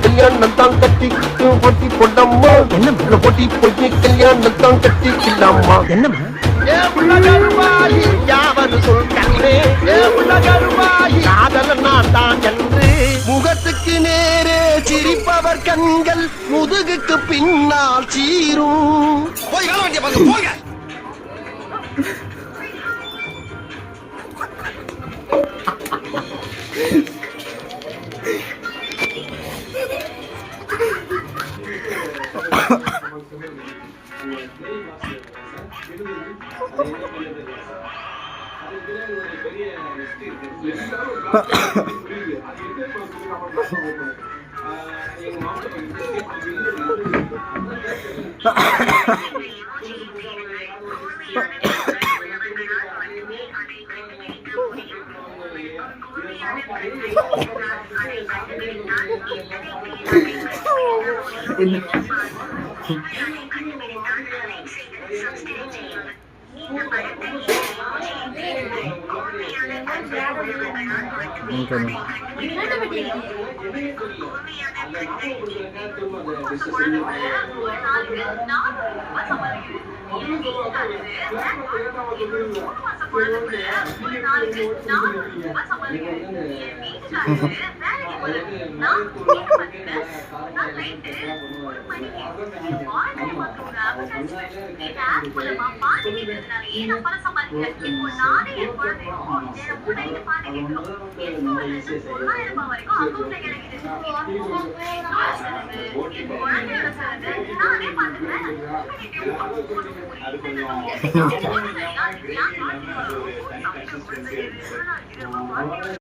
கல்யாணத்தான் கட்டிக்கிட்டு போட்டி போட்டம்மா என்ன போட்டி போய் கல்யாணத்தான் கட்டிக்கலாமா என்னம்மா யாவது சொல்றே முகத்துக்கு நேரே சிரிப்பவர் கண்கள் முதுகுக்கு பின்னால் சீரும் போய் வேலை வேண்டிய பார்த்து போங்க.